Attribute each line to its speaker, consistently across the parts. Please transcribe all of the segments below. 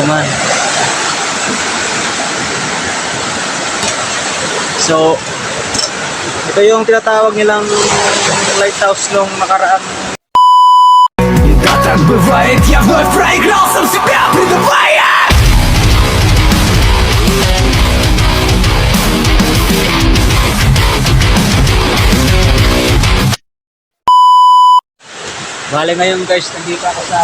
Speaker 1: naman. So, ito yung tinatawag nilang lighthouse nung nakaraang.
Speaker 2: Да так бывает, я вновь проиграл, сам себя предавая.
Speaker 1: Bale ngayon guys, nandito ako sa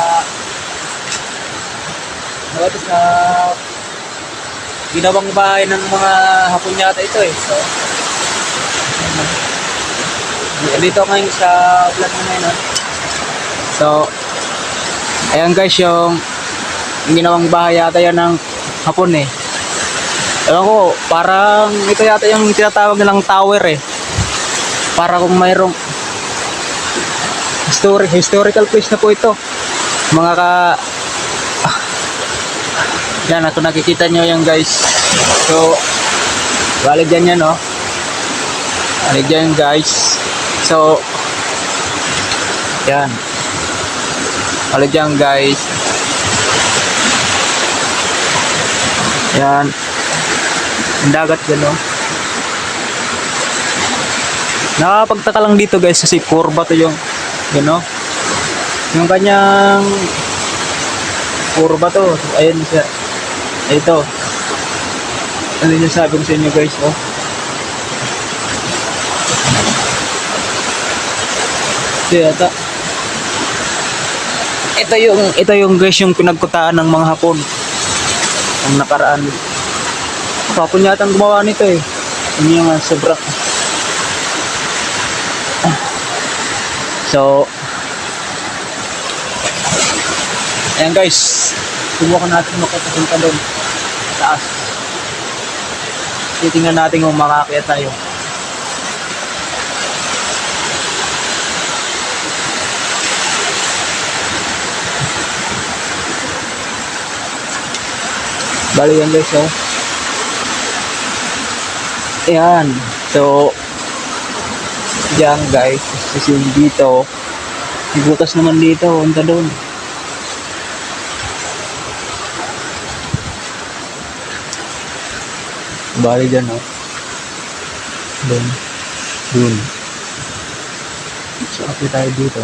Speaker 1: ginawang bahay ng mga Hapon yata ito eh. So, dito ngayon sa vlog na ngayon. So, ayan guys, yung ginawang bahay yata yan ng Hapon eh. Ewan ko, parang ito yata yung tinatawag nilang tower eh. Para kung mayroong historical place na po ito. Mga yan, kung nakikita nyo yan guys. So, bali dyan yan, no? Bali dyan guys. So, yan. Bali dyan guys. Yan. Ang dagat dyan, no? Nakapagtaka lang dito guys kasi kurba to yung, you know? Yung kanyang kurba to. Ayun siya. Ito. Ano yung sabi ko sa inyo guys, oh. Ito yata. Ito yung guys yung pinagkutaan ng mga Hapon. Ang nakaraan. Hapon yata ang gumawa nito eh. Ano yung sobrang. So, ayan guys. Subukan natin makapunta doon taas. Titingnan natin kung makakaya tayo. Bali yan guys, oh. Ayan. So, diyan guys. Kasi dito. May butas naman dito. Punta doon. Bali dyan, oh. Doon. So, apply tayo dito.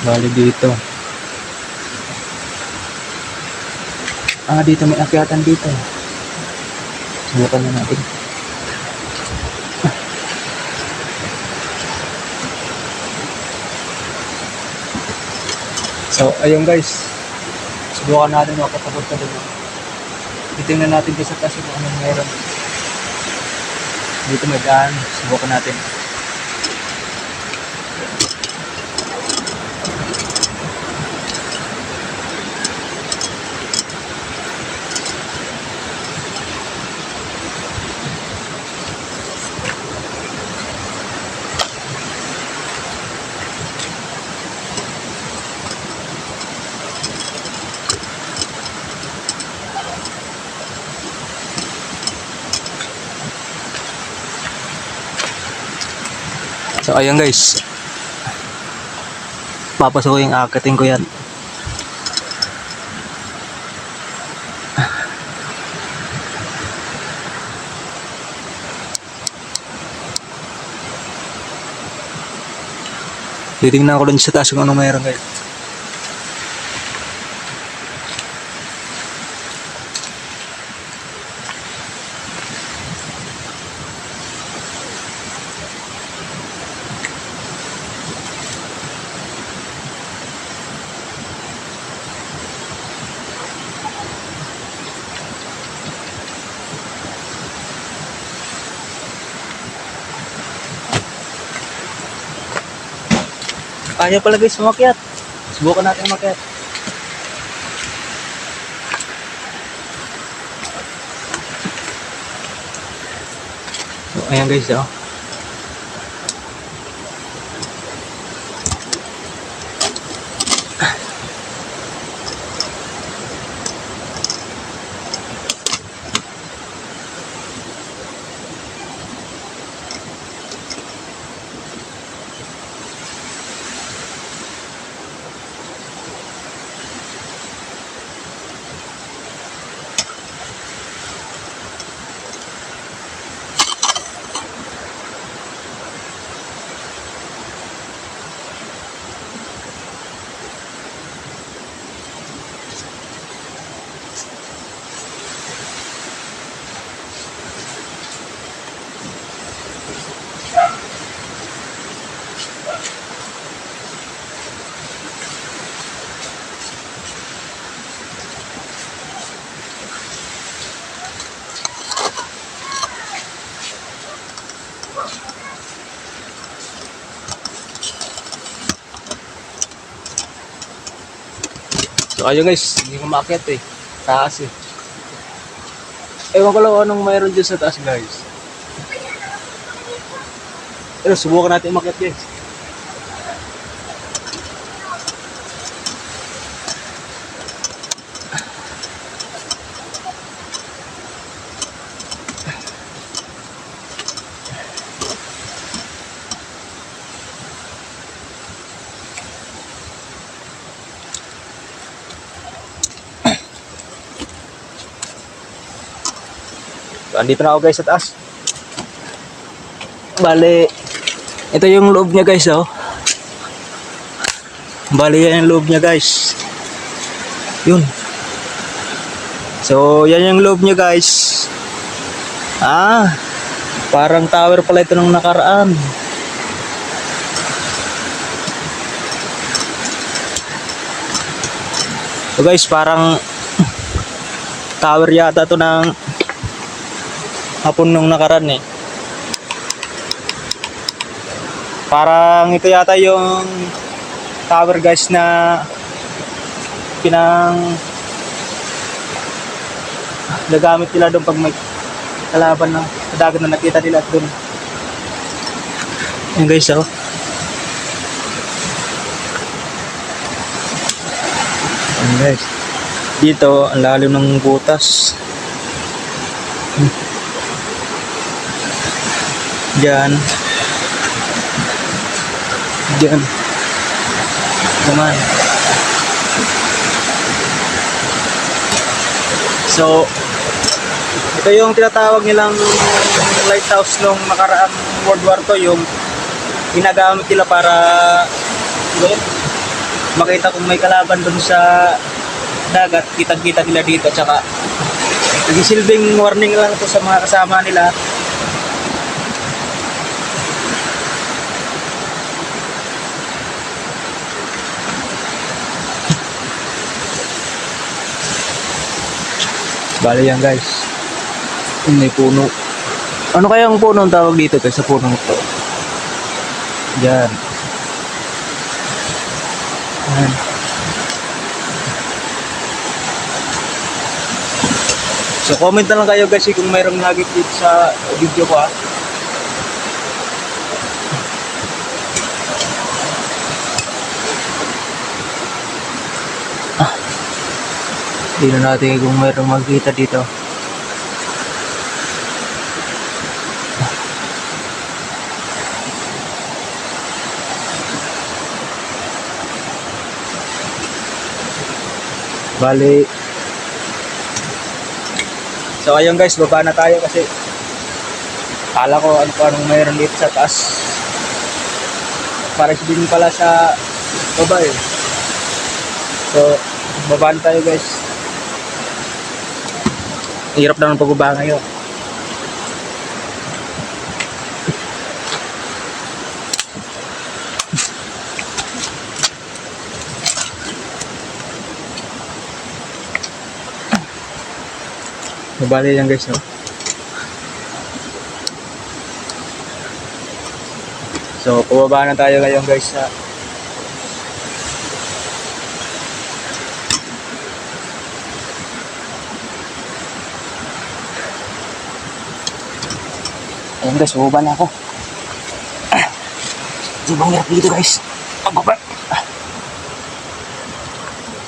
Speaker 1: Bali dito. Dito may akyatan dito. Subukan na natin. So, ayun guys. Subukan natin makatapos ka doon. Titingnan natin dito sa taas kung anong meron. Dito may daan. Subukan natin. So ayun guys. Papasukin, akitin ko yan. Titingnan ko lang sa taas kung ano mayroon guys. Kaya pala guys umakyat. Subukan natin umakyat. So, ayan guys, oh. So ayun guys, hindi ko maakyat eh. Taas eh. Ewan ko lang anong mayroon dyan sa taas guys. Pero subukan natin umakyat guys. So, andito na ako guys sa taas. Bale, ito yung loob niya guys oh. Bale yan yung loob niya guys. Yun. So, yan yung loob niya guys. Ah, parang tower pala ito nung nakaraan. So guys, parang tower yata to ng hapon nung nakaraan eh. Parang ito yata yung tower guys na nagamit nila doon pag may kalaban na sa dagat na nakita nila doon. Yan guys oh. Yan guys. Dito ang lalim ng butas. Diyan. Diyan. Naman. So, ito yung tinatawag nilang lighthouse nung nakaraang World War II, yung ginagamit nila para makita kung may kalaban dun sa dagat, kitang-kita nila dito, tsaka nagsisilbing warning lang ito sa mga kasama nila. Bali yan guys. May puno. Ano kaya ang puno ang tawag dito guys sa puno ito? Yan. Yan. So comment na lang kayo guys kung mayroong nugget dito sa video ko ha. Tingnan natin kung mayroong magkita dito. Bali. So ayun guys, baba na tayo kasi kala ko ano pa anong mayroon dito sa taas. Para din pala sa baba eh. So baba na tayo guys. Hirap na ng pagbaba ngayon. Mabali yan guys no? So pababa na tayo ngayon guys sa ayun guys, bumaba na ako. Sobrang hirap dito guys. Pagbaba.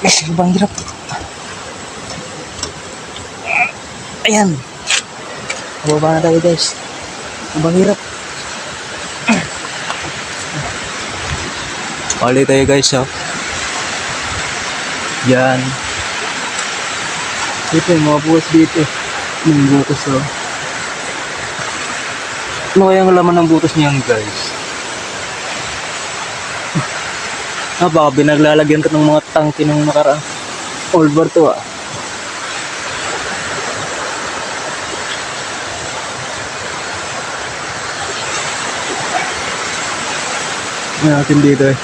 Speaker 1: Guys, sobrang hirap. Ayan. Bumaba na tayo guys. Sobrang hirap. Pali tayo guys oh. Yan. Dito yung mga buwas dito. Yung butas oh. Ano kaya ang laman ng butas niyan guys? Baka binaglalagyan ka ng mga tangke ng nakaraang World War II ah. Yan natin dito eh.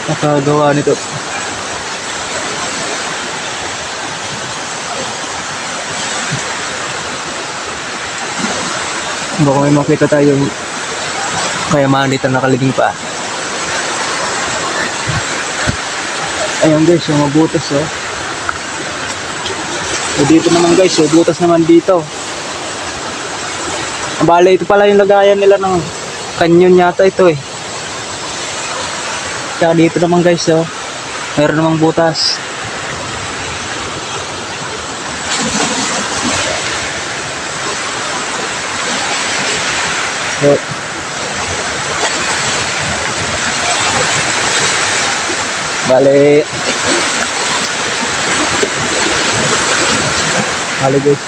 Speaker 1: Nakagawa nito. Baka may makita tayong kayamanan na nakalibing pa. Ayan guys, yung mabutas oh. Dito naman guys, butas naman dito. Bale, ito pala yung lagayan nila ng kanyon yata ito eh. Tsaka dito naman guys, meron namang butas. So, bale guys,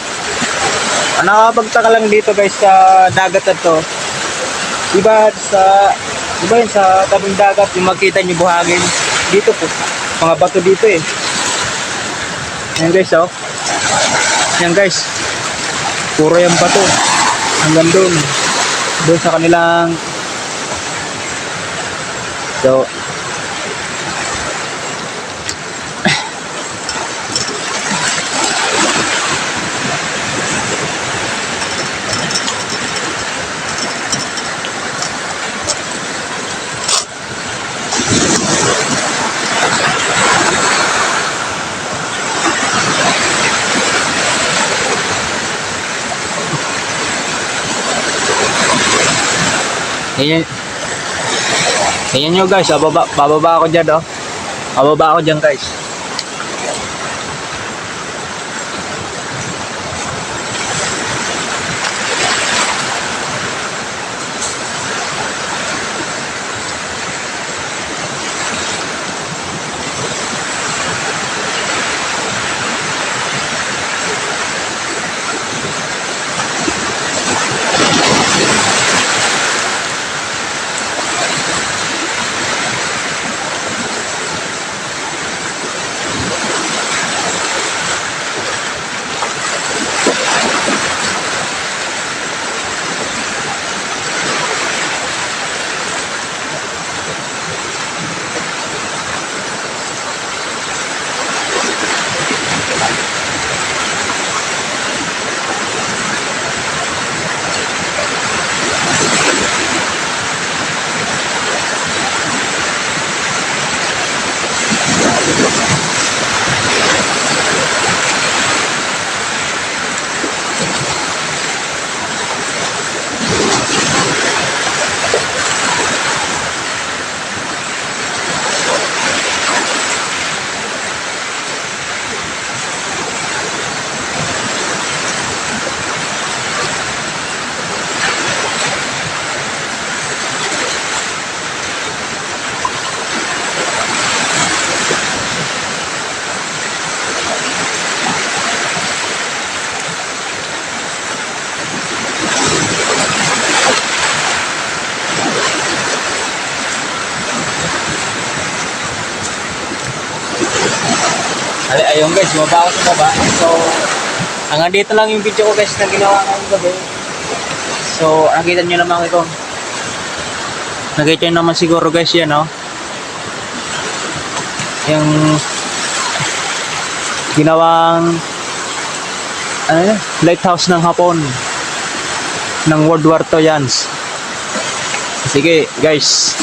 Speaker 1: nakakapagtaka lang dito guys sa dagat na to. Diba yun sa tabing dagat yung makita nyo buhangin dito po, mga bato dito eh. Yan guys, yan guys, puro yung bato hanggang doon sa kanilang Ayan nyo guys, bababa ako dyan bababa ako dyan guys. Ayun guys, bumaba ako sa baba. So, hanggang dito lang yung video ko guys na ginawa ngayong gabi. So, nakita nyo naman ito. Nakita nyo naman siguro guys yan, yung ginawang lighthouse ng Hapon ng World War II yan. Sige guys.